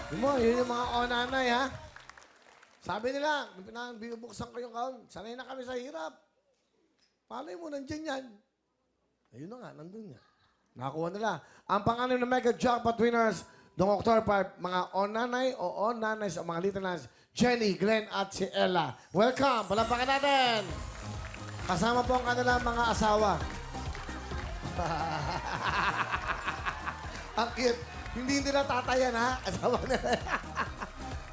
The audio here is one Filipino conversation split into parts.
Yun mo, yun yung mga onanay, ha? Sabi nila, binubuksan ko yung kaon, sanay na kami sa hirap. Palay mo, nandyan yan. Ayun na nga, nandun nga. Nakakuha nila. Ang pang-anim na Mega Jackpot winners noong October 5, mga onanay o onanays o mga litanans, Jenny, Glenn at si Ella. Welcome! Palapakan natin! Kasama po ang kanilang mga asawa. Ang cute. Hindi nila tatayan, ha? Asawa nila.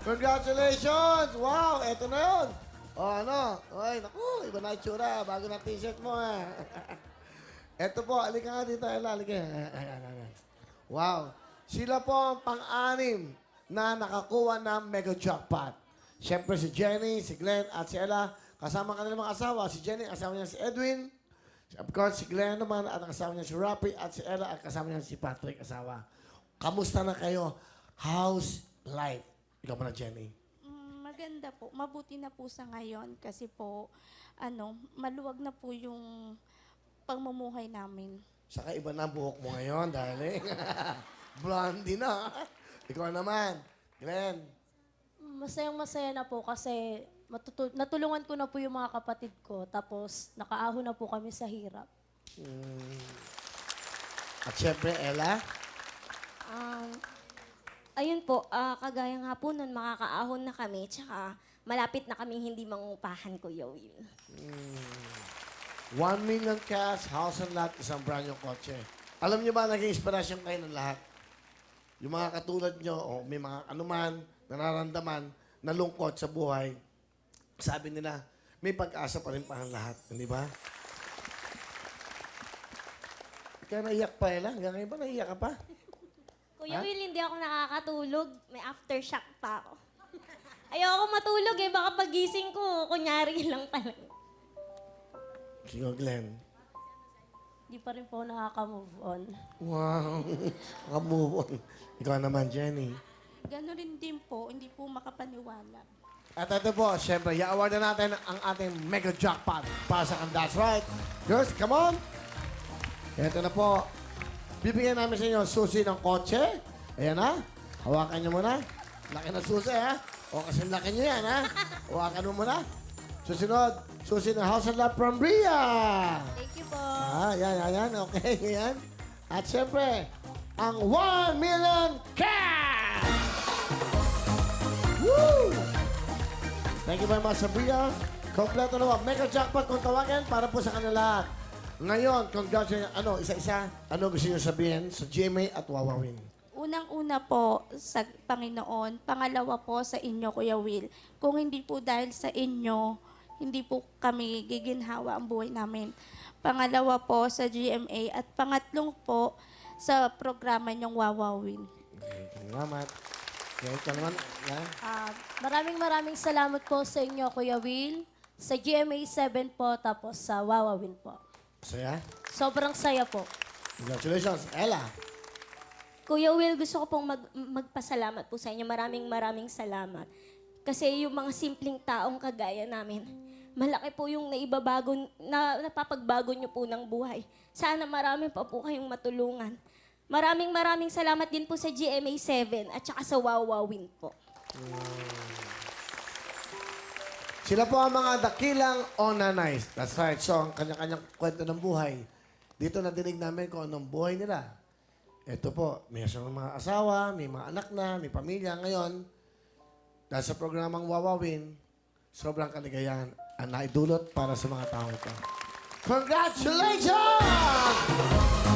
Congratulations! Wow! Eto na yun. O ano? Oy, naku, iba na itsura. Bago na t-shirt mo, eh. Eto po, alika nga dito, Ella. Alika. Wow. Sila po ang pang-anim na nakakuha ng Mega Jackpot. Siyempre si Jenny, si Glenn at si Ella. Kasama kanilang mga asawa. Si Jenny, asawa niya si Edwin. Of course, si Glenn naman at ang asawa niya si Rapi at si Ella at kasama niya si Patrick, asawa. Kamusta na kayo? How's life? Ikaw ba na, Jenny? Maganda po. Mabuti na po sa ngayon kasi po, maluwag na po yung pagmumuhay namin. Saka iba na ang buhok mo ngayon, darling. Blondie na. Ikaw naman, Glenn. Masayang-masaya na po kasi natulungan ko na po yung mga kapatid ko. Tapos nakaahon na po kami sa hirap. At syempre, Ella. Ayun po, kagaya nga po nun, makakaahon na kami, tsaka malapit na kaming hindi mangupahan, Kuya Will. 1 million cash, house and lot, isang brand yung kotse. Alam niyo ba, naging inspirasyon kayo ng lahat? Yung mga katulad nyo, o may mga anuman, nararamdaman, nalungkot sa buhay, sabi nila, may pag-asa pa rin pa ang lahat. Hindi ba? Kaya naiyak pa, Ella? Hanggang ngayon ba naiyak ka pa? Kuya Will, hindi ako nakakatulog. May aftershock pa ako. Ayoko matulog eh. Baka pagising ko, kunyari lang talaga. Sige, Glenn. Hindi pa rin po nakaka-move on. Wow. Makamove on. Ikaw naman, Jenny. Gano'n rin din po, hindi po makapaniwala. At ito po, syempre, i-award na natin ang ating Mega Jackpot para sa That's Right. Girls, come on! Ito na po. Bibigyan namin sa inyo susi ng kotse. Ayan ha. Hawakan nyo muna. Laki na susi ha. O kasi laki nyo yan ha. Hawakan mo muna. Susunod, susi ng House and Lot from Bria. Thank you po. Yan. Okay, yan. At syempre, ang 1 million cash! Woo! Thank you very much, Sabria. Kompleto na ba? Mega Jackpot kung tawagin para po sa kanila. Ngayon, congratulations. Isa-isa. Ano gusto niyo sabihin sa GMA at Wawawin? Unang-una po sa Panginoon, pangalawa po sa inyo, Kuya Will. Kung hindi po dahil sa inyo, hindi po kami giginhawa ang buhay namin. Pangalawa po sa GMA at pangatlong po sa programa niyong Wawawin. Okay, salamat. Okay, ito naman. Yan. Maraming salamat po sa inyo, Kuya Will. Sa GMA 7 po, tapos sa Wawawin po. Saya? Sobrang saya po. Congratulations. Ella. Kuya Will, gusto ko pong magpasalamat po sa inyo. Maraming salamat. Kasi yung mga simpleng taong kagaya namin, malaki po yung napapagbago nyo po ng buhay. Sana marami pa po kayong matulungan. Maraming salamat din po sa GMA 7 at saka sa Wawawin po. Sila po ang mga dakilang onanays. That's right. So, ang kanya-kanyang kwento ng buhay. Dito nadinig namin kung anong buhay nila. Ito po, may mga asawa, may mga anak na, may pamilya. Ngayon, dahil sa programang Wawawin, sobrang kaligayahan ang naidulot para sa mga tao ito. Congratulations!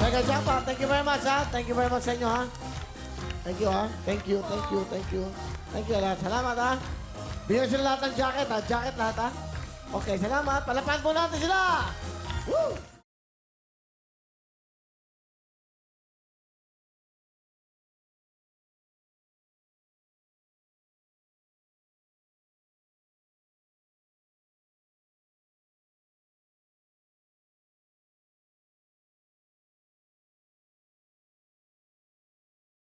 Mega Jackpot, thank you very much, ha? Thank you very much sa inyo, ha? Thank you, ha? Thank you. Thank you, lahat. Salamat, ha? Bigyan sila lahat ng jacket, ha? Jacket lahat, ha? Okay, salamat. Palapan po natin sila! Woo!